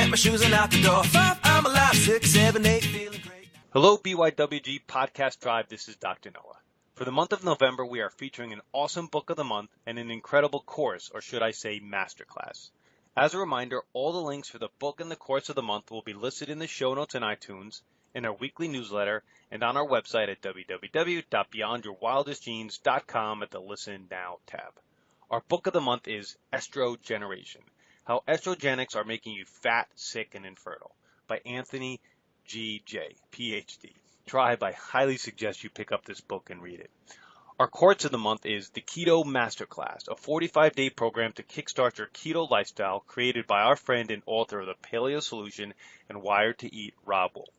get my shoes and out the door. 5, I'm alive. 6, 7, 8, feeling great. Hello, BYWG Podcast Tribe. This is Dr. Noah. For the month of November, we are featuring an awesome book of the month and an incredible course, or should I say masterclass. As a reminder, all the links for the book and the course of the month will be listed in the show notes in iTunes, in our weekly newsletter, and on our website at www.beyondyourwildestgenes.com at the Listen Now tab. Our book of the month is Estrogeneration: How Estrogenics Are Making You Fat, Sick, and Infertile by Anthony G.J., Ph.D. Tribe, I highly suggest you pick up this book and read it. Our course of the month is the Keto Masterclass, a 45-day program to kickstart your keto lifestyle created by our friend and author of the Paleo Solution and Wired to Eat, Robb Wolf.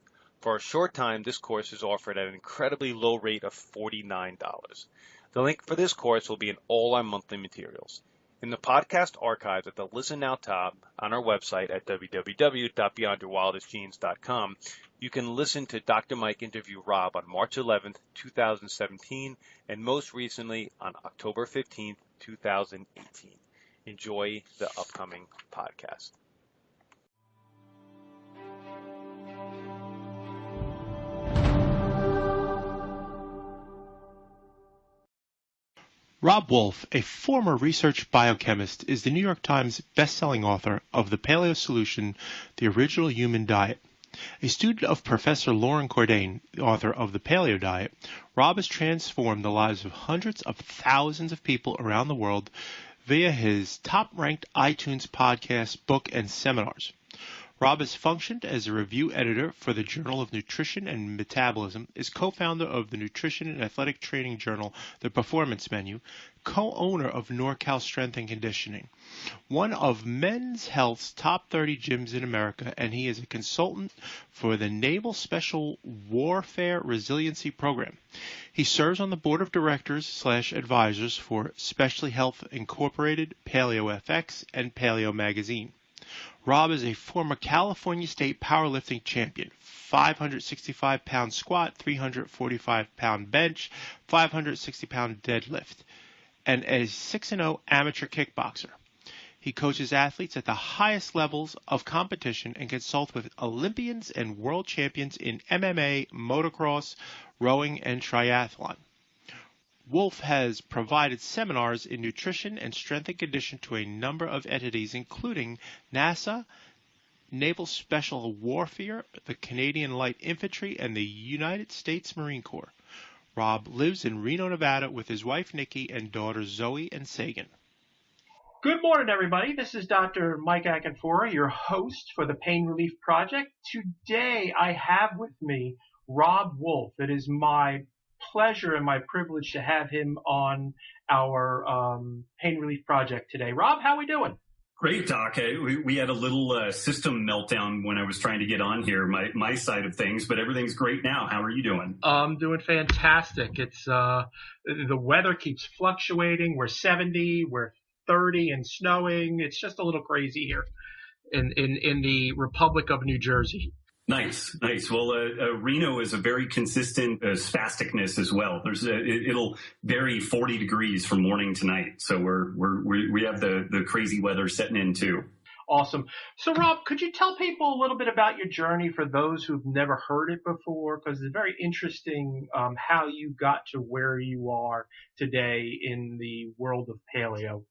For a short time, this course is offered at an incredibly low rate of $49. The link for this course will be in all our monthly materials. In the podcast archives at the Listen Now tab on our website at www.beyondyourwildestgenes.com, you can listen to Dr. Mike interview Robb on March 11th, 2017, and most recently on October 15th, 2018. Enjoy the upcoming podcast. Robb Wolf, a former research biochemist, is the New York Times best-selling author of The Paleo Solution, The Original Human Diet. A student of Professor Lauren Cordain, the author of The Paleo Diet, Robb has transformed the lives of hundreds of thousands of people around the world via his top-ranked iTunes podcast, book, and seminars. Robb has functioned as a review editor for the Journal of Nutrition and Metabolism, is co-founder of the nutrition and athletic training journal, The Performance Menu, co-owner of NorCal Strength and Conditioning, one of Men's Health's top 30 gyms in America, and he is a consultant for the Naval Special Warfare Resiliency Program. He serves on the board of directors/advisors for Specialty Health Incorporated, Paleo FX, and Paleo Magazine. Robb is a former California State powerlifting champion, 565-pound squat, 345-pound bench, 560-pound deadlift, and a 6-0 amateur kickboxer. He coaches athletes at the highest levels of competition and consults with Olympians and world champions in MMA, motocross, rowing, and triathlon. Wolf has provided seminars in nutrition and strength and conditioning to a number of entities, including NASA, Naval Special Warfare, the Canadian Light Infantry, and the United States Marine Corps. Robb lives in Reno, Nevada with his wife Nikki and daughters Zoe and Sagan. Good morning, everybody. This is Dr. Mike Akinfora, your host for the Pain Relief Project. Today I have with me Robb Wolf. It is my pleasure and my privilege to have him on our Pain Relief Project today. Robb, how are we doing? Great, Doc. We had a little system meltdown when I was trying to get on here, my side of things, but everything's great now. How are you doing? I'm doing fantastic. It's the weather keeps fluctuating. We're 70, we're 30 and snowing. It's just a little crazy here in the Republic of New Jersey. Nice. Well, Reno is a very consistent spasticness as well. It'll vary 40 degrees from morning to night. So we have the crazy weather setting in too. Awesome. So Robb, could you tell people a little bit about your journey for those who've never heard it before? Because it's very interesting how you got to where you are today in the world of paleo.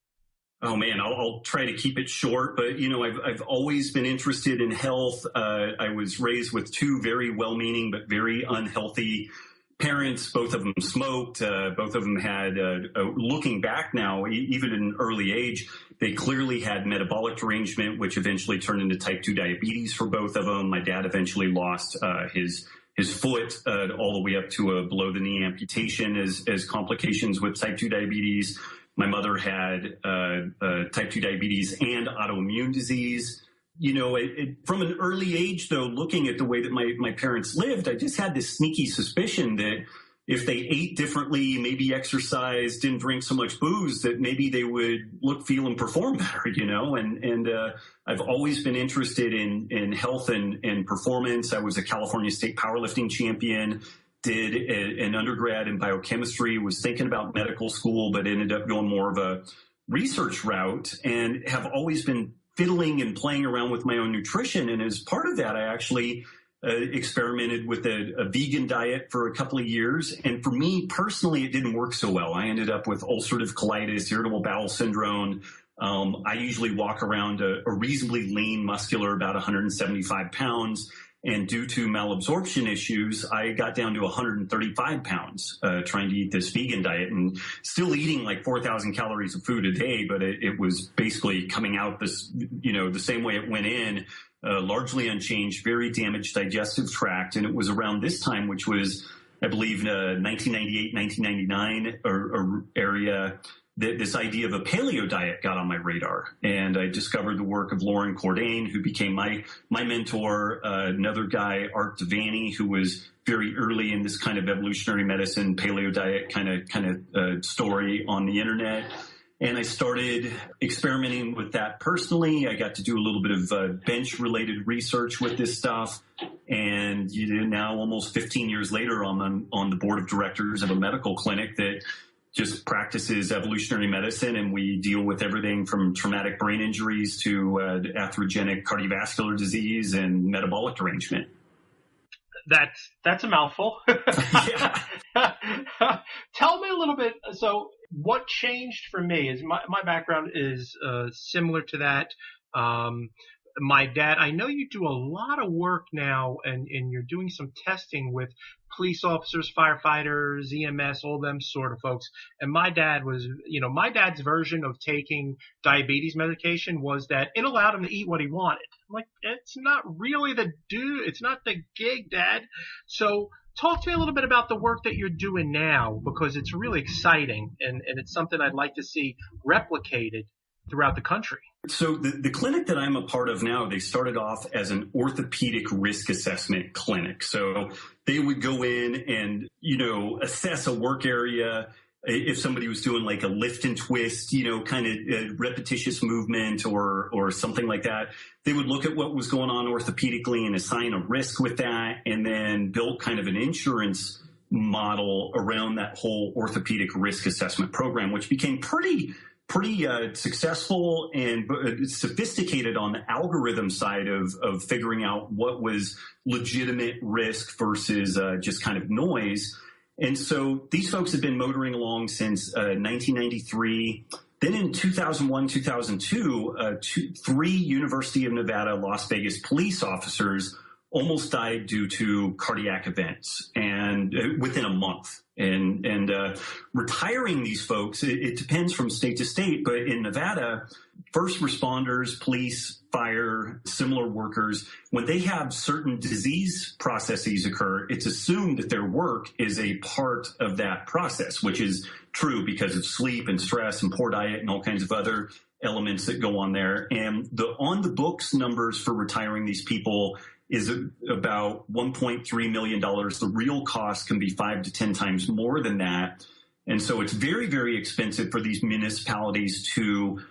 Oh man, I'll try to keep it short, but I've always been interested in health. I was raised with two very well-meaning but very unhealthy parents. Both of them smoked. Both of them had, looking back now, even at an early age, they clearly had metabolic derangement, which eventually turned into type 2 diabetes for both of them. My dad eventually lost his foot all the way up to a below-the-knee amputation as complications with type 2 diabetes. My mother had type 2 diabetes and autoimmune disease. From an early age, though, looking at the way that my parents lived, I just had this sneaky suspicion that if they ate differently, maybe exercised, didn't drink so much booze, that maybe they would look, feel, and perform better, And I've always been interested in health and performance. I was a California State powerlifting champion. Did an undergrad in biochemistry, was thinking about medical school, but ended up going more of a research route, and have always been fiddling and playing around with my own nutrition. And as part of that, I actually experimented with a vegan diet for a couple of years. And for me personally, it didn't work so well. I ended up with ulcerative colitis, irritable bowel syndrome. I usually walk around a reasonably lean, muscular, about 175 pounds. And due to malabsorption issues, I got down to 135 pounds trying to eat this vegan diet, and still eating like 4,000 calories of food a day. But it was basically coming out this, the same way it went in, largely unchanged, very damaged digestive tract. And it was around this time, which was, I believe, 1998, 1999 or area, this idea of a paleo diet got on my radar. And I discovered the work of Lauren Cordain, who became my mentor, another guy, Art Devaney, who was very early in this kind of evolutionary medicine, paleo diet kind of story on the internet. And I started experimenting with that personally. I got to do a little bit of bench-related research with this stuff. And now, almost 15 years later, I'm on the board of directors of a medical clinic that just practices evolutionary medicine, and we deal with everything from traumatic brain injuries to atherogenic cardiovascular disease and metabolic derangement. That's a mouthful. Tell me a little bit. So what changed for me is my background is similar to that. My dad, I know you do a lot of work now, and you're doing some testing with police officers, firefighters, EMS, all them sort of folks. And my dad was, my dad's version of taking diabetes medication was that it allowed him to eat what he wanted. I'm like, it's not really it's not the gig, Dad. So talk to me a little bit about the work that you're doing now, because it's really exciting, and it's something I'd like to see replicated throughout the country. So the clinic that I'm a part of now, they started off as an orthopedic risk assessment clinic. So they would go in and, assess a work area. If somebody was doing like a lift and twist, kind of repetitious movement or something like that, they would look at what was going on orthopedically and assign a risk with that, and then build kind of an insurance model around that whole orthopedic risk assessment program, which became pretty successful and sophisticated on the algorithm side of figuring out what was legitimate risk versus just kind of noise. And so these folks have been motoring along since 1993. Then in 2001, 2002, three University of Nevada, Las Vegas police officers almost died due to cardiac events, and within a month. And retiring these folks, it depends from state to state, but in Nevada, first responders, police, fire, similar workers, when they have certain disease processes occur, it's assumed that their work is a part of that process, which is true because of sleep and stress and poor diet and all kinds of other elements that go on there. And the on the books numbers for retiring these people is about $1.3 million. The real cost can be 5 to 10 times more than that. And so it's very, very expensive for these municipalities to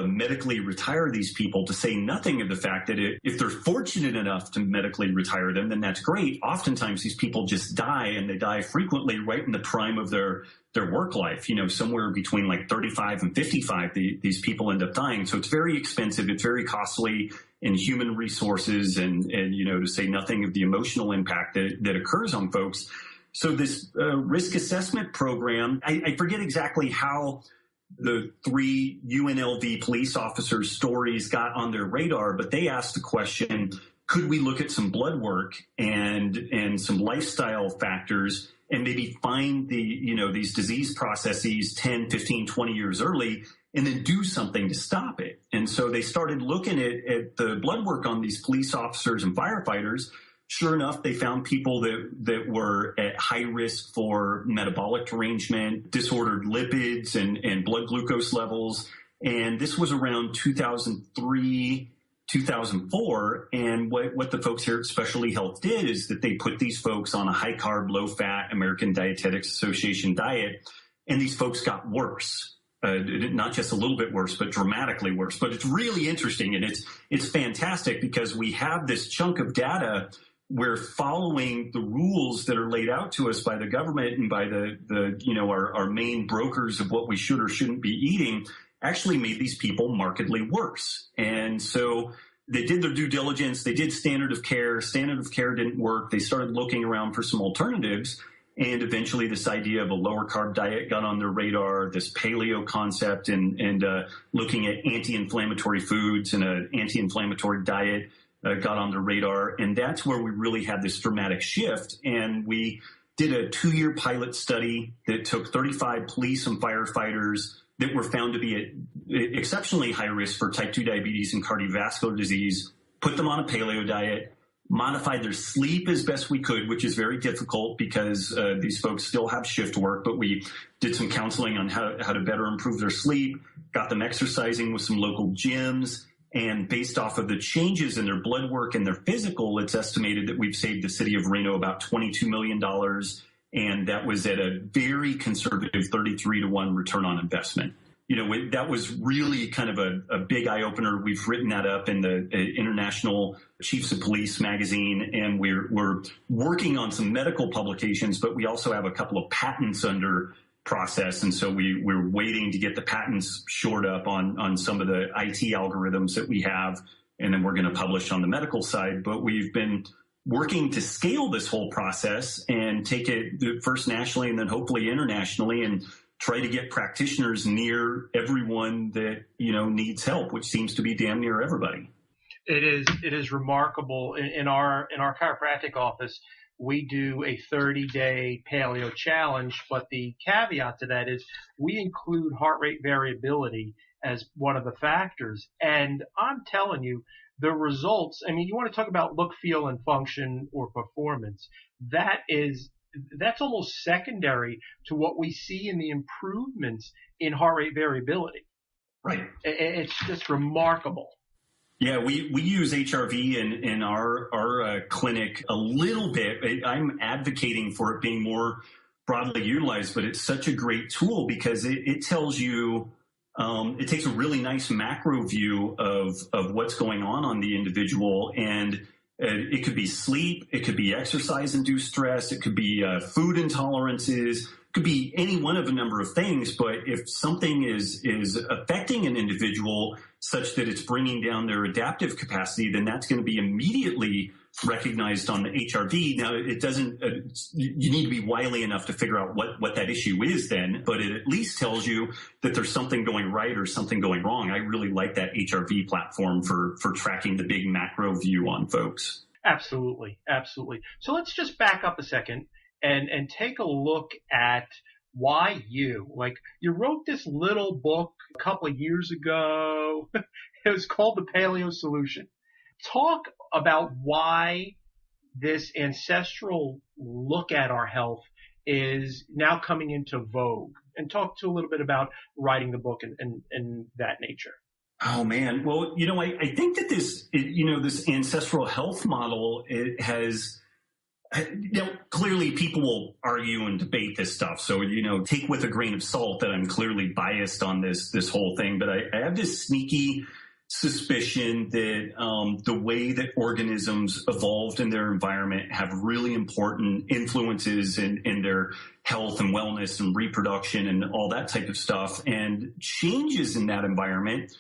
medically retire these people, to say nothing of the fact that if they're fortunate enough to medically retire them, then that's great. Oftentimes these people just die, and they die frequently right in the prime of their work life. Somewhere between like 35 and 55, these people end up dying. So it's very expensive. It's very costly in human resources and to say nothing of the emotional impact that occurs on folks. So this risk assessment program, I forget exactly how the three UNLV police officers' stories got on their radar, but they asked the question, could we look at some blood work and some lifestyle factors and maybe find these disease processes 10, 15, 20 years early, and then do something to stop it? And so they started looking at the blood work on these police officers and firefighters. Sure enough, they found people that were at high risk for metabolic derangement, disordered lipids, and blood glucose levels. And this was around 2003, 2004. And what the folks here at Specialty Health did is that they put these folks on a high-carb, low-fat American Dietetics Association diet, and these folks got worse. Not just a little bit worse, but dramatically worse. But it's really interesting, and it's fantastic because we have this chunk of data where, following the rules that are laid out to us by the government and by our main brokers of what we should or shouldn't be eating, actually made these people markedly worse. And so they did their due diligence. They did standard of care. Standard of care didn't work. They started looking around for some alternatives. And eventually this idea of a lower carb diet got on their radar, this paleo concept and looking at anti-inflammatory foods and an anti-inflammatory diet got on their radar. And that's where we really had this dramatic shift. And we did a 2-year pilot study that took 35 police and firefighters that were found to be at exceptionally high risk for type 2 diabetes and cardiovascular disease, put them on a paleo diet, modified their sleep as best we could, which is very difficult because these folks still have shift work, but we did some counseling on how to better improve their sleep, got them exercising with some local gyms, and based off of the changes in their blood work and their physical, it's estimated that we've saved the city of Reno about $22 million, and that was at a very conservative 33-to-1 return on investment. That was really kind of a big eye-opener. We've written that up in the International Chiefs of Police magazine, and we're working on some medical publications, but we also have a couple of patents under process, and so we're waiting to get the patents shored up on some of the IT algorithms that we have, and then we're going to publish on the medical side. But we've been working to scale this whole process and take it first nationally and then hopefully internationally, and try to get practitioners near everyone that, needs help, which seems to be damn near everybody. It is remarkable. In our chiropractic office, we do a 30-day paleo challenge, but the caveat to that is we include heart rate variability as one of the factors. And I'm telling you, the results, you want to talk about look, feel, and function or performance. That's almost secondary to what we see in the improvements in heart rate variability. Right. It's just remarkable. Yeah, we use HRV in our clinic a little bit. I'm advocating for it being more broadly utilized, but it's such a great tool because it tells you, it takes a really nice macro view of what's going on the individual, and it could be sleep, it could be exercise-induced stress, it could be food intolerances, it could be any one of a number of things. But if something is affecting an individual such that it's bringing down their adaptive capacity, then that's going to be immediately recognized on the HRV. Now, it doesn't, you need to be wily enough to figure out what that issue is then, but it at least tells you that there's something going right or something going wrong. I really like that HRV platform for tracking the big macro view on folks. Absolutely. Absolutely. So let's just back up a second and take a look at why you wrote this little book a couple of years ago. It was called The Paleo Solution. Talk about why this ancestral look at our health is now coming into vogue, and talk to a little bit about writing the book and that nature. Oh man. Well, I think that this ancestral health model, it has, clearly people will argue and debate this stuff. So, take with a grain of salt that I'm clearly biased on this whole thing, but I have this sneaky suspicion that the way that organisms evolved in their environment have really important influences in their health and wellness and reproduction and all that type of stuff. And changes in that environment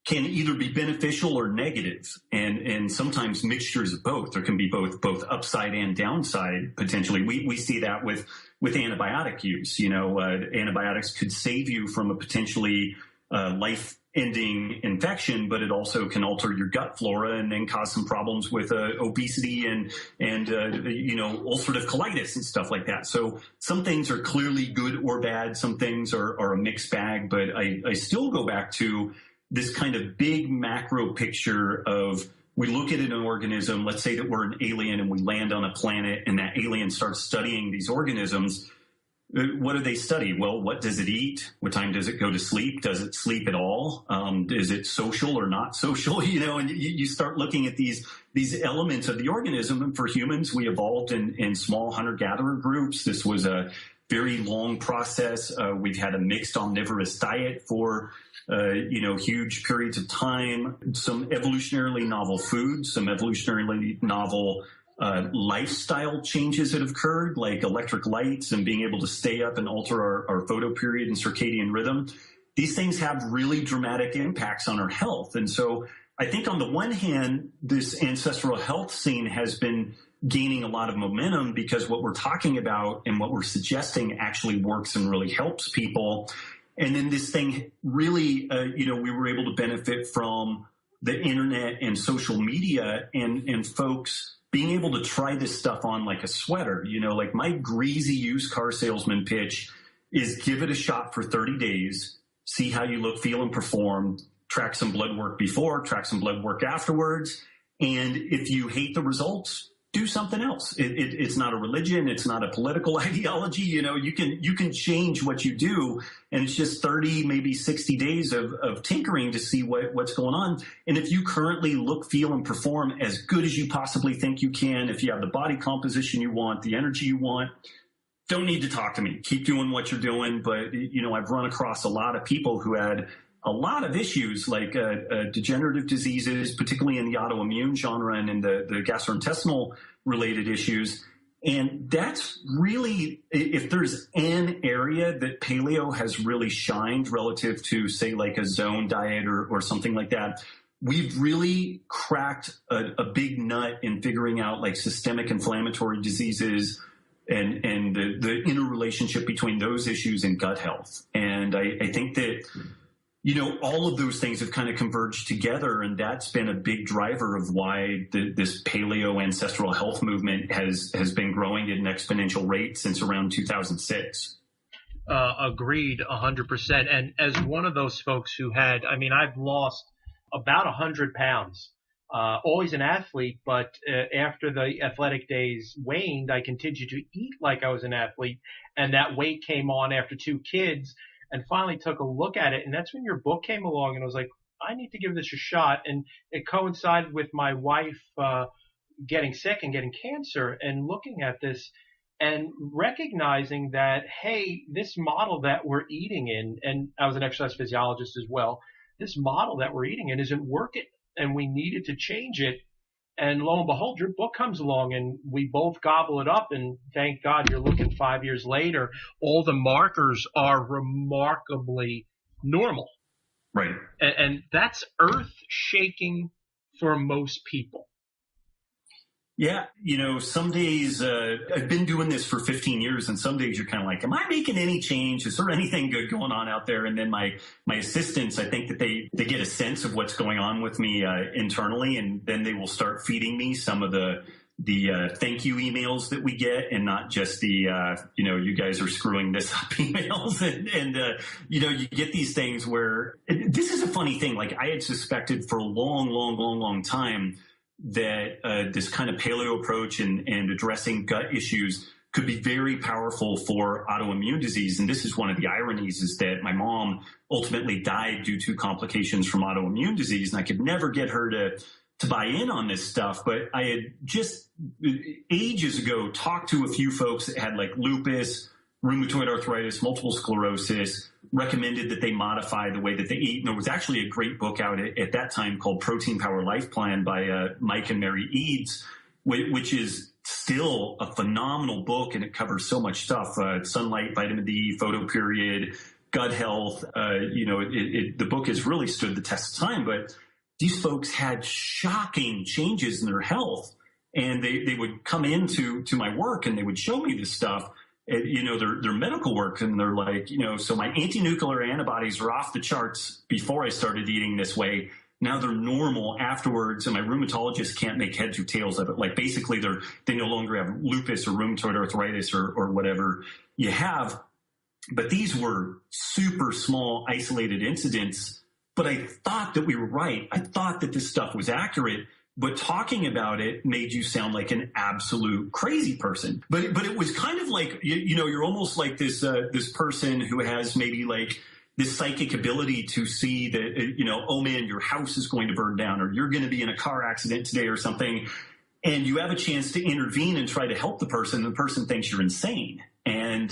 can either be beneficial or negative, and sometimes mixtures of both. There can be both upside and downside potentially. We see that with antibiotic use. Antibiotics could save you from a potentially life-ending infection, but it also can alter your gut flora and then cause some problems with obesity and ulcerative colitis and stuff like that. So some things are clearly good or bad. Some things are a mixed bag, but I still go back to this kind of big macro picture of, we look at an organism, let's say that we're an alien and we land on a planet and that alien starts studying these organisms. What do they study? Well, what does it eat? What time does it go to sleep? Does it sleep at all? Is it social or not social? And you start looking at these elements of the organism. And for humans, we evolved in small hunter-gatherer groups. This was a very long process. We've had a mixed omnivorous diet for huge periods of time, some evolutionarily novel foods, some evolutionarily novel lifestyle changes that have occurred, like electric lights and being able to stay up and alter our photoperiod and circadian rhythm. these things have really dramatic impacts on our health. And so I think on the one hand, this ancestral health scene has been gaining a lot of momentum because what we're talking about and what we're suggesting actually works and really helps people. And then this thing really, we were able to benefit from the internet and social media and folks being able to try this stuff on like a sweater. Like my greasy used car salesman pitch is give it a shot for 30 days, see how you look, feel, and perform, track some blood work before, track some blood work afterwards. And if you hate the results, do something else. It's not a religion. It's not a political ideology. You can change what you do, and it's just 30, maybe 60 days of tinkering to see what's going on. And if you currently look, feel, and perform as good as you possibly think you can, if you have the body composition you want, the energy you want, don't need to talk to me. Keep doing what you're doing. But, I've run across a lot of people who had a lot of issues like degenerative diseases, particularly in the autoimmune genre and in the gastrointestinal related issues. And that's really, if there's an area that paleo has really shined relative to, say, like a zone diet or something like that, we've really cracked a big nut in figuring out like systemic inflammatory diseases and the interrelationship between those issues and gut health. And I think that all of those things have kind of converged together, and that's been a big driver of why this paleo ancestral health movement has been growing at an exponential rate since around 2006. Agreed 100%. And as one of those folks who I've lost about 100 pounds, always an athlete, but after the athletic days waned, I continued to eat like I was an athlete, and that weight came on after 2 kids. And finally took a look at it. And that's when your book came along, and I was like, I need to give this a shot. And it coincided with my wife getting sick and getting cancer, and looking at this and recognizing that, hey, this model that we're eating in, and I was an exercise physiologist as well, this model that we're eating in isn't working, and we needed to change it. And lo and behold, your book comes along, and we both gobble it up. And thank God you're looking 5 years later, all the markers are remarkably normal. Right. And that's earth shaking for most people. Yeah. Some days, I've been doing this for 15 years, and some days you're kind of like, am I making any change? Is there anything good going on out there? And then my assistants, I think that they get a sense of what's going on with me internally, and then they will start feeding me some of the thank you emails that we get, and not just the, you guys are screwing this up emails. And you get these things where this is a funny thing. Like I had suspected for a long time that this kind of paleo approach and addressing gut issues could be very powerful for autoimmune disease. And this is one of the ironies, is that my mom ultimately died due to complications from autoimmune disease, and I could never get her to buy in on this stuff. But I had just ages ago talked to a few folks that had like lupus, rheumatoid arthritis, multiple sclerosis, recommended that they modify the way that they eat. And there was actually a great book out at that time called Protein Power Life Plan by Mike and Mary Eads, which is still a phenomenal book, and it covers so much stuff: sunlight, vitamin D, photoperiod, gut health. The book has really stood the test of time. But these folks had shocking changes in their health, and they would come into my work and they would show me this stuff. Their medical work, and they're like, so my anti-nuclear antibodies are off the charts before I started eating this way. Now they're normal afterwards, and my rheumatologist can't make heads or tails of it. Like basically they no longer have lupus or rheumatoid arthritis or whatever you have. But these were super small, isolated incidents. But I thought that we were right. I thought that this stuff was accurate. But talking about it made you sound like an absolute crazy person. But it was kind of like, you're almost like this person who has maybe like this psychic ability to see that, oh man, your house is going to burn down, or you're going to be in a car accident today or something. And you have a chance to intervene and try to help the person. The person thinks you're insane. And,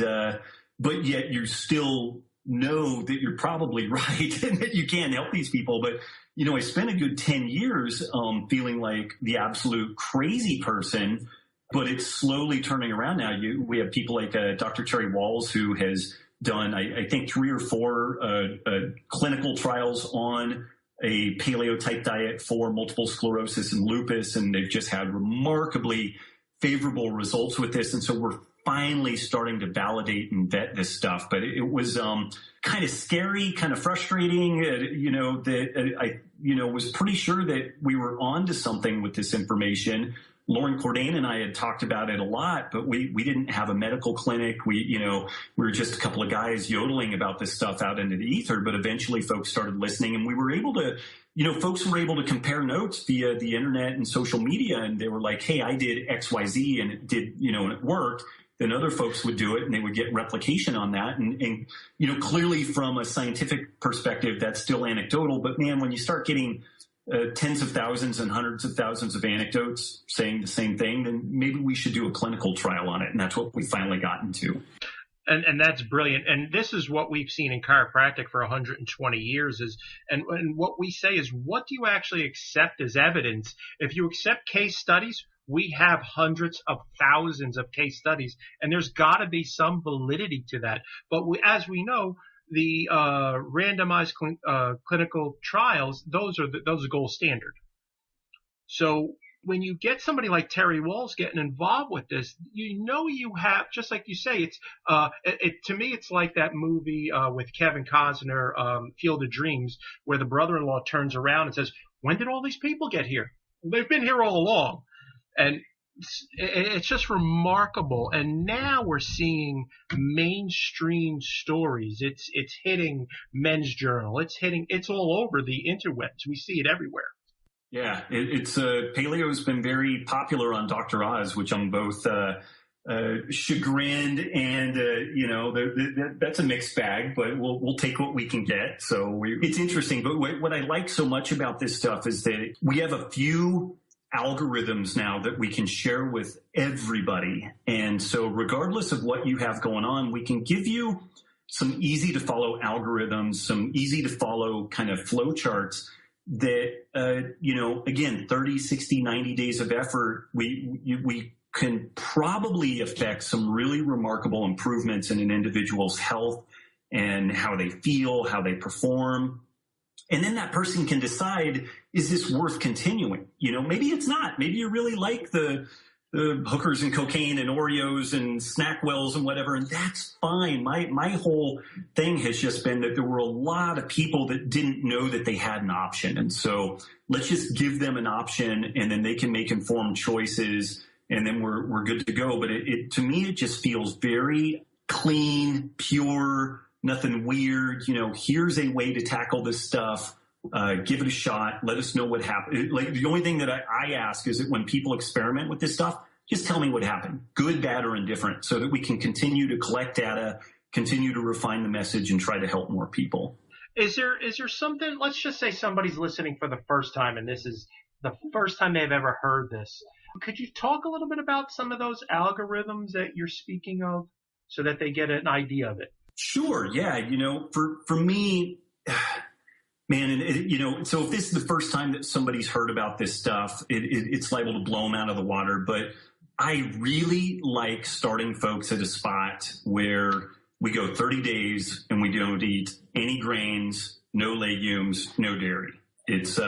but yet you still know that you're probably right and that you can't help these people. But I spent a good 10 years feeling like the absolute crazy person, but it's slowly turning around now. We have people like Dr. Terry Walls, who has done, I think 3 or 4 clinical trials on a paleo type diet for multiple sclerosis and lupus, and they've just had remarkably favorable results with this. And so we're finally starting to validate and vet this stuff. But it was kind of scary, kind of frustrating, that I was pretty sure that we were on to something with this information. Lauren Cordain and I had talked about it a lot, but we didn't have a medical clinic. We were just a couple of guys yodeling about this stuff out into the ether, but eventually folks started listening, and we were able to, folks were able to compare notes via the internet and social media, and they were like, hey, I did XYZ and it did, and it worked. Then other folks would do it and they would get replication on that. And clearly from a scientific perspective, that's still anecdotal, but man, when you start getting tens of thousands and hundreds of thousands of anecdotes saying the same thing, then maybe we should do a clinical trial on it. And that's what we finally got into. And that's brilliant. And this is what we've seen in chiropractic for 120 years and what we say is, what do you actually accept as evidence? If you accept case studies, we have hundreds of thousands of case studies, and there's got to be some validity to that. But as we know, the randomized clinical trials, those are gold standard. So when you get somebody like Terry Walls getting involved with this, you have, just like you say, it's to me it's like that movie with Kevin Costner, Field of Dreams, where the brother-in-law turns around and says, "When did all these people get here? They've been here all along." And it's just remarkable. And now we're seeing mainstream stories. It's hitting Men's Journal. It's all over the interwebs. We see it everywhere. Yeah, it's paleo has been very popular on Dr. Oz, which I'm both chagrined and that's a mixed bag, but we'll take what we can get. So it's interesting. But what I like so much about this stuff is that we have a few algorithms now that we can share with everybody. And so regardless of what you have going on, we can give you some easy to follow algorithms, some easy to follow kind of flow charts that, again, 30, 60, 90 days of effort, we can probably affect some really remarkable improvements in an individual's health and how they feel, how they perform. And then that person can decide, is this worth continuing? Maybe it's not. Maybe you really like the hookers and cocaine and Oreos and Snackwells and whatever, and that's fine. My whole thing has just been that there were a lot of people that didn't know that they had an option. And so let's just give them an option, and then they can make informed choices, and then we're good to go. But to me, it just feels very clean, pure, nothing weird. Here's a way to tackle this stuff. Give it a shot. Let us know what happened. Like, the only thing that I ask is that when people experiment with this stuff, just tell me what happened, good, bad, or indifferent, so that we can continue to collect data, continue to refine the message, and try to help more people. Is there something, let's just say somebody's listening for the first time, and this is the first time they've ever heard this. Could you talk a little bit about some of those algorithms that you're speaking of so that they get an idea of it? Sure. Yeah. For me, man, and so if this is the first time that somebody's heard about this stuff, it's liable to blow them out of the water. But I really like starting folks at a spot where we go 30 days and we don't eat any grains, no legumes, no dairy. It's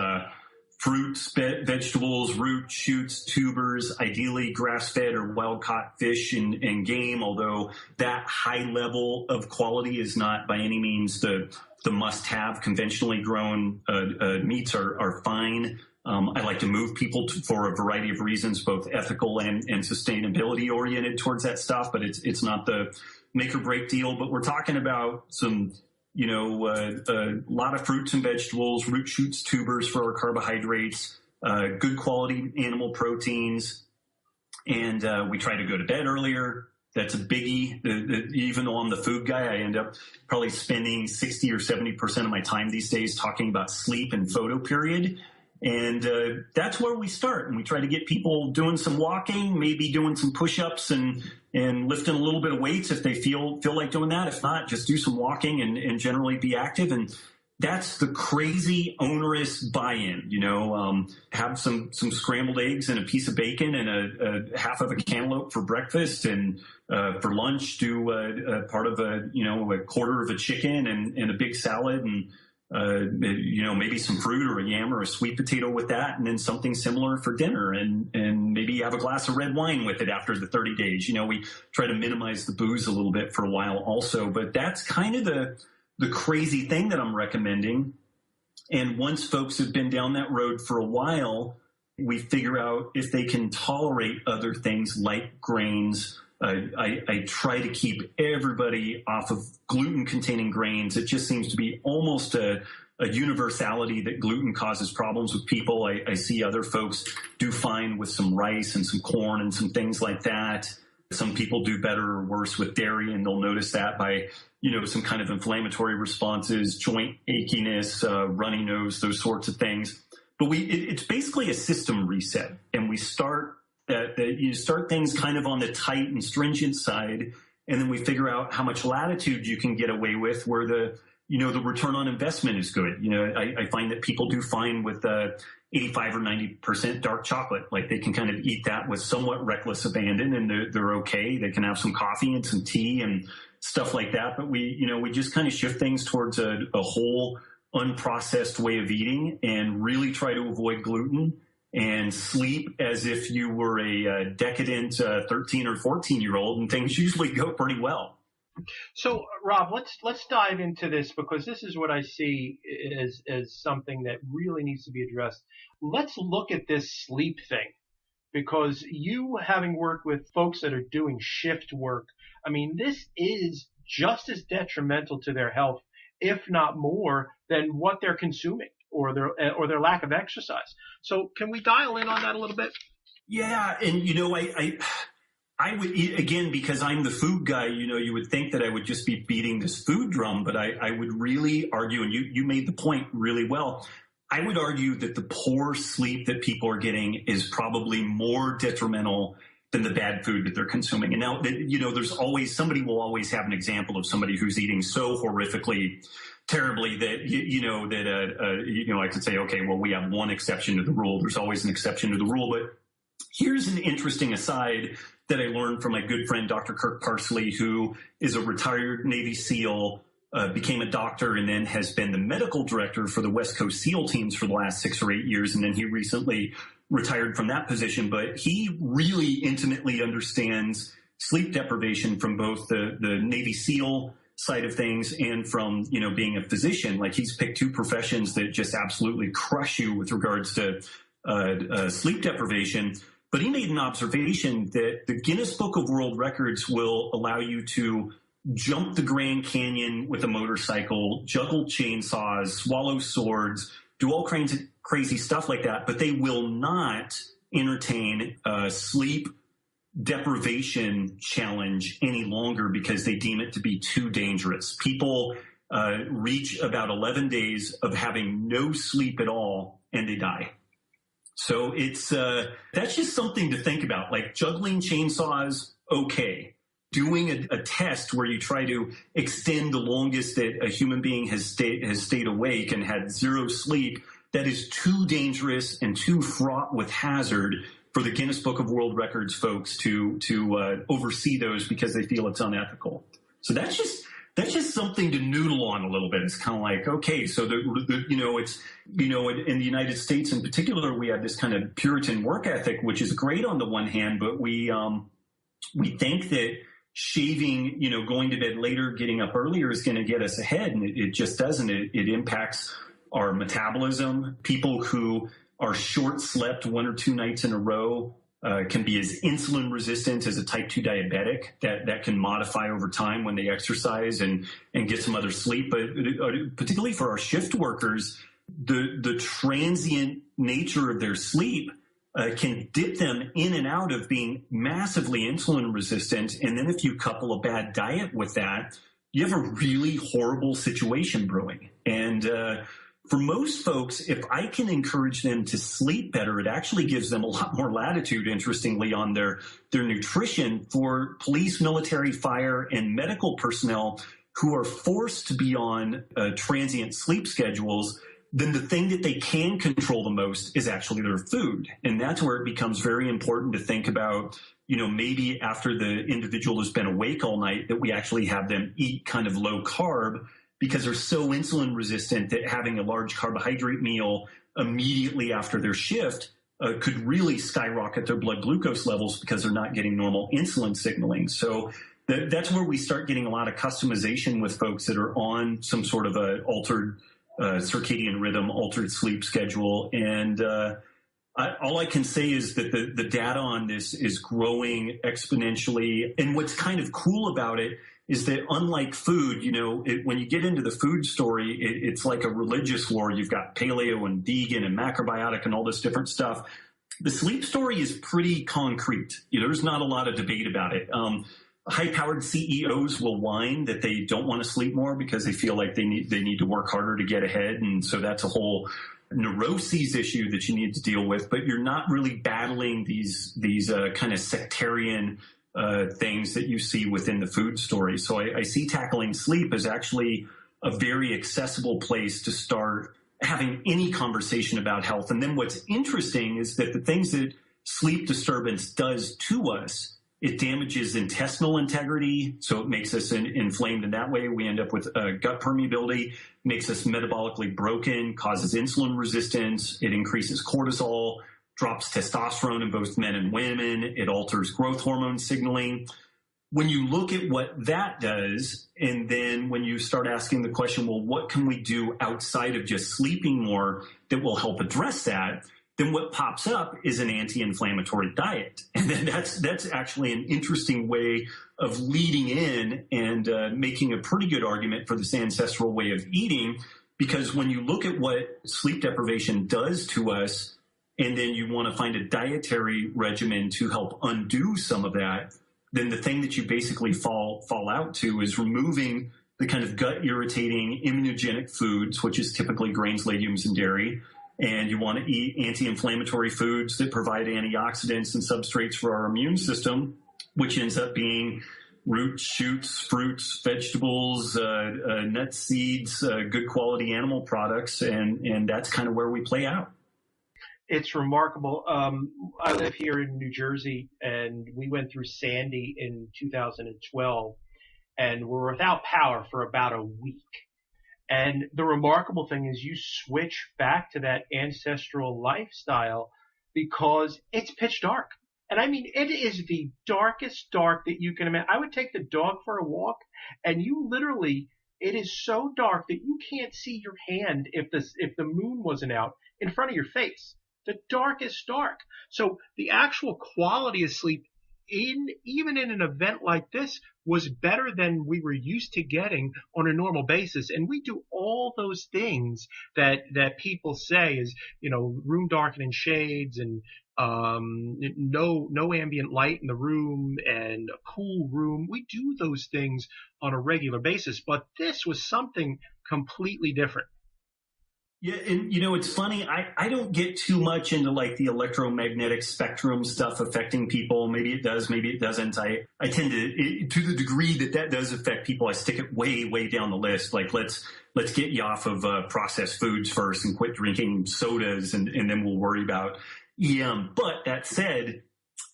fruits, vegetables, roots, shoots, tubers, ideally grass-fed or wild-caught fish and game, although that high level of quality is not by any means the must-have. Conventionally grown meats are fine. I like to move people for a variety of reasons, both ethical and sustainability oriented towards that stuff, but it's not the make or break deal. But we're talking about some a lot of fruits and vegetables, root, shoots, tubers for our carbohydrates, good quality animal proteins, and we try to go to bed earlier. That's a biggie. Even though I'm the food guy, I end up probably spending 60 or 70% of my time these days talking about sleep and photo period. And that's where we start. And we try to get people doing some walking, maybe doing some push-ups and lifting a little bit of weights if they feel like doing that. If not, just do some walking and generally be active. And that's the crazy onerous buy-in, have some scrambled eggs and a piece of bacon and a half of a cantaloupe for breakfast, and for lunch do a part of a quarter of a chicken and a big salad, and maybe some fruit or a yam or a sweet potato with that, and then something similar for dinner, and maybe have a glass of red wine with it after the 30 days. We try to minimize the booze a little bit for a while also, but that's kind of the crazy thing that I'm recommending. And once folks have been down that road for a while, we figure out if they can tolerate other things like grains. I try to keep everybody off of gluten-containing grains. It just seems to be almost a universality that gluten causes problems with people. I see other folks do fine with some rice and some corn and some things like that. Some people do better or worse with dairy, and they'll notice that by, some kind of inflammatory responses, joint achiness, runny nose, those sorts of things. But it's basically a system reset, and we start you start things kind of on the tight and stringent side, and then we figure out how much latitude you can get away with where the return on investment is good. I find that people do fine with 85 or 90% dark chocolate. Like, they can kind of eat that with somewhat reckless abandon, and they're okay. They can have some coffee and some tea and stuff like that. But we just kind of shift things towards a whole unprocessed way of eating, and really try to avoid gluten, and sleep as if you were a decadent 13 or 14-year-old, and things usually go pretty well. So, Rob, let's dive into this, because this is what I see as something that really needs to be addressed. Let's look at this sleep thing, because you, having worked with folks that are doing shift work, I mean, this is just as detrimental to their health, if not more, than what they're consuming or their lack of exercise. So, can we dial in on that a little bit? Yeah, and I would eat, again, because I'm the food guy, you would think that I would just be beating this food drum, but I would really argue, and you made the point really well, I would argue that the poor sleep that people are getting is probably more detrimental than the bad food that they're consuming. And now, somebody will always have an example of somebody who's eating so horrifically, terribly that, I could say, okay, well, we have one exception to the rule. There's always an exception to the rule. But here's an interesting aside that I learned from my good friend, Dr. Kirk Parsley, who is a retired Navy SEAL, became a doctor, and then has been the medical director for the West Coast SEAL teams for the last 6 or 8 years. And then he recently retired from that position. But he really intimately understands sleep deprivation from both the Navy SEAL side of things and from, being a physician. Like, he's picked two professions that just absolutely crush you with regards to sleep deprivation. But he made an observation that the Guinness Book of World Records will allow you to jump the Grand Canyon with a motorcycle, juggle chainsaws, swallow swords, do all kinds of crazy stuff like that, but they will not entertain a sleep deprivation challenge any longer because they deem it to be too dangerous. People reach about 11 days of having no sleep at all, and they die. So that's just something to think about. Like, juggling chainsaws, okay. Doing a test where you try to extend the longest that a human being has stayed awake and had zero sleep, that is too dangerous and too fraught with hazard for the Guinness Book of World Records folks to oversee those, because they feel it's unethical. So that's just something to noodle on a little bit. It's kind of like, okay, so it's in the United States in particular, we have this kind of Puritan work ethic, which is great on the one hand, but we think that shaving, going to bed later, getting up earlier is going to get us ahead, and it just doesn't. It impacts our metabolism. People who are short slept 1 or 2 nights in a row can be as insulin resistant as a type 2 diabetic. That can modify over time when they exercise and get some other sleep. But particularly for our shift workers, the transient nature of their sleep can dip them in and out of being massively insulin resistant. And then if you couple a bad diet with that, you have a really horrible situation brewing. And for most folks, if I can encourage them to sleep better, it actually gives them a lot more latitude, interestingly, on their nutrition. For police, military, fire, and medical personnel who are forced to be on transient sleep schedules, then the thing that they can control the most is actually their food. And that's where it becomes very important to think about, maybe after the individual has been awake all night, that we actually have them eat kind of low carb, because they're so insulin resistant that having a large carbohydrate meal immediately after their shift could really skyrocket their blood glucose levels because they're not getting normal insulin signaling. So that's where we start getting a lot of customization with folks that are on some sort of a altered circadian rhythm, altered sleep schedule. And all I can say is that the data on this is growing exponentially. And what's kind of cool about it is that, unlike food, when you get into the food story, it's like a religious war. You've got paleo and vegan and macrobiotic and all this different stuff. The sleep story is pretty concrete. There's not a lot of debate about it. High-powered CEOs will whine that they don't want to sleep more because they feel like they need to work harder to get ahead. And so that's a whole neuroses issue that you need to deal with. But you're not really battling these kind of sectarian things that you see within the food story. So I see tackling sleep as actually a very accessible place to start having any conversation about health. And then what's interesting is that the things that sleep disturbance does to us, it damages intestinal integrity, so it makes us inflamed in that way. We end up with gut permeability, makes us metabolically broken, causes insulin resistance, it increases cortisol, drops testosterone in both men and women, it alters growth hormone signaling. When you look at what that does, and then when you start asking the question, well, what can we do outside of just sleeping more that will help address that? Then what pops up is an anti-inflammatory diet. And then that's actually an interesting way of leading in and making a pretty good argument for this ancestral way of eating, because when you look at what sleep deprivation does to us, and then you want to find a dietary regimen to help undo some of that, then the thing that you basically fall out to is removing the kind of gut irritating immunogenic foods, which is typically grains, legumes, and dairy. And you want to eat anti-inflammatory foods that provide antioxidants and substrates for our immune system, which ends up being roots, shoots, fruits, vegetables, nuts, seeds, good quality animal products. And that's kind of where we play out. It's remarkable. I live here in New Jersey, and we went through Sandy in 2012, and we're without power for about a week. And the remarkable thing is you switch back to that ancestral lifestyle because it's pitch dark. And I mean, it is the darkest dark that you can imagine. I would take the dog for a walk, and you literally, it is so dark that you can't see your hand if the moon wasn't out in front of your face. The darkest dark. So the actual quality of sleep even in an event like this was better than we were used to getting on a normal basis. And we do all those things that people say is, room darkening shades and no ambient light in the room and a cool room. We do those things on a regular basis, but this was something completely different. Yeah, and it's funny, I don't get too much into like the electromagnetic spectrum stuff affecting people. Maybe it does, maybe it doesn't. I tend to the degree that does affect people, I stick it way, way down the list. Like, let's get you off of processed foods first and quit drinking sodas, and then we'll worry about EM. But that said,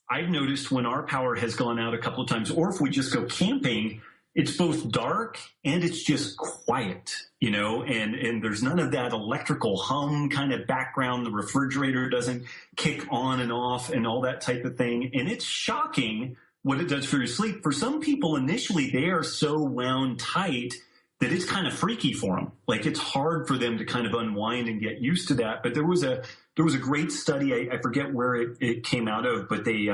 I've noticed when our power has gone out a couple of times, or if we just go camping, it's both dark and it's just quiet, and there's none of that electrical hum kind of background. The refrigerator doesn't kick on and off and all that type of thing. And it's shocking what it does for your sleep. For some people, initially, they are so wound tight that it's kind of freaky for them. Like, it's hard for them to kind of unwind and get used to that. But there was a great study, I forget where it came out of, but they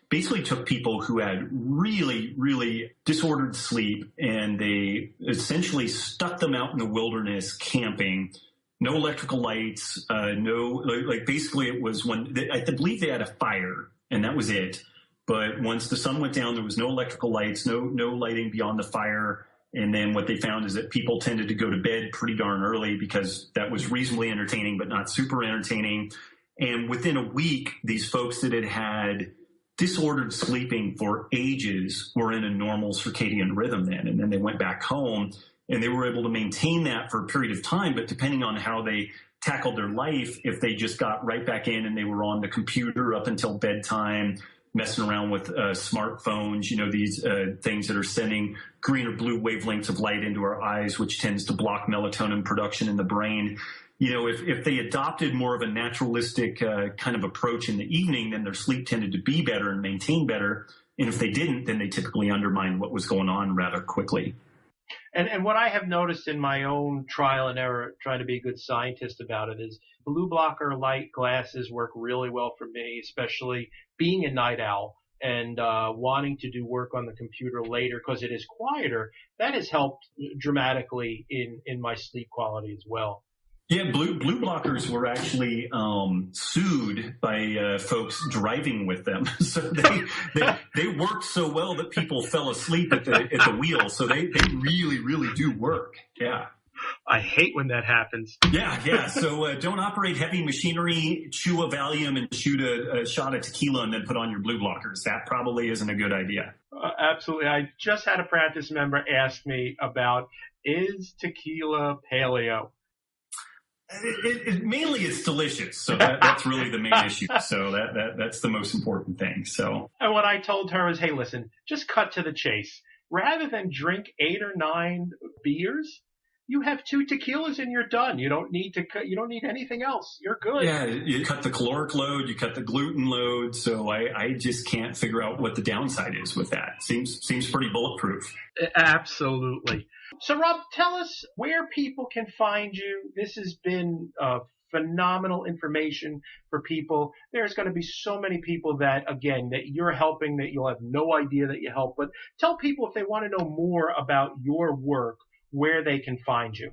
basically took people who had really, really disordered sleep, and they essentially stuck them out in the wilderness camping. No electrical lights, basically it was I believe they had a fire, and that was it. But once the sun went down, there was no electrical lights, no lighting beyond the fire. And then what they found is that people tended to go to bed pretty darn early because that was reasonably entertaining, but not super entertaining. And within a week, these folks that had disordered sleeping for ages were in a normal circadian rhythm then. And then they went back home and they were able to maintain that for a period of time. But depending on how they tackled their life, if they just got right back in and they were on the computer up until bedtime, messing around with smartphones, these things that are sending green or blue wavelengths of light into our eyes, which tends to block melatonin production in the brain. If they adopted more of a naturalistic kind of approach in the evening, then their sleep tended to be better and maintain better. And if they didn't, then they typically undermined what was going on rather quickly. And what I have noticed in my own trial and error, trying to be a good scientist about it, is blue blocker light glasses work really well for me, especially being a night owl and wanting to do work on the computer later because it is quieter. That has helped dramatically in my sleep quality as well. Yeah, blue blockers were actually sued by folks driving with them. So they worked so well that people fell asleep at the wheel. So they really, really do work. Yeah. I hate when that happens. Yeah. So don't operate heavy machinery, chew a Valium and shoot a shot of tequila and then put on your blue blockers. That probably isn't a good idea. Absolutely. I just had a practice member ask me about, is tequila paleo? Mainly it's delicious. So that's really the main issue. So that's the most important thing. So. And what I told her is, hey, listen, just cut to the chase. Rather than drink 8 or 9 beers, you have 2 tequilas and you're done. You don't need anything else. You're good. Yeah, you cut the caloric load, you cut the gluten load. So I just can't figure out what the downside is with that. Seems pretty bulletproof. Absolutely. So Rob, tell us where people can find you. This has been phenomenal information for people. There's going to be so many people that you're helping that you'll have no idea that you help. But tell people if they want to know more about your work, where they can find you.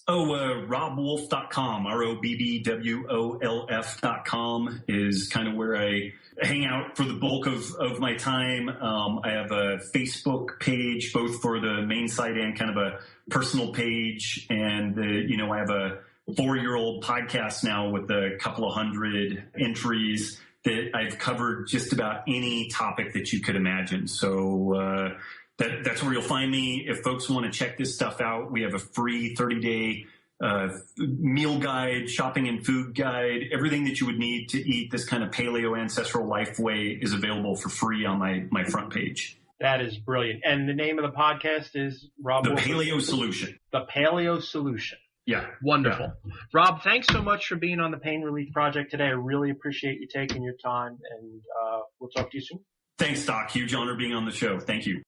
RobbWolf.com, RobbWolf.com is kind of where I hang out for the bulk of my time. I have a Facebook page, both for the main site and kind of a personal page. And, I have a 4-year-old podcast now with a couple of 100 entries that I've covered just about any topic that you could imagine. So, that's where you'll find me. If folks want to check this stuff out, we have a free 30-day meal guide, shopping and food guide. Everything that you would need to eat this kind of paleo ancestral life way is available for free on my front page. That is brilliant. And the name of the podcast is Robb The Wolf. Paleo Solution. The Paleo Solution. Yeah. Wonderful. Yeah. Rob, thanks so much for being on the Pain Relief Project today. I really appreciate you taking your time, and we'll talk to you soon. Thanks, Doc. Huge honor being on the show. Thank you.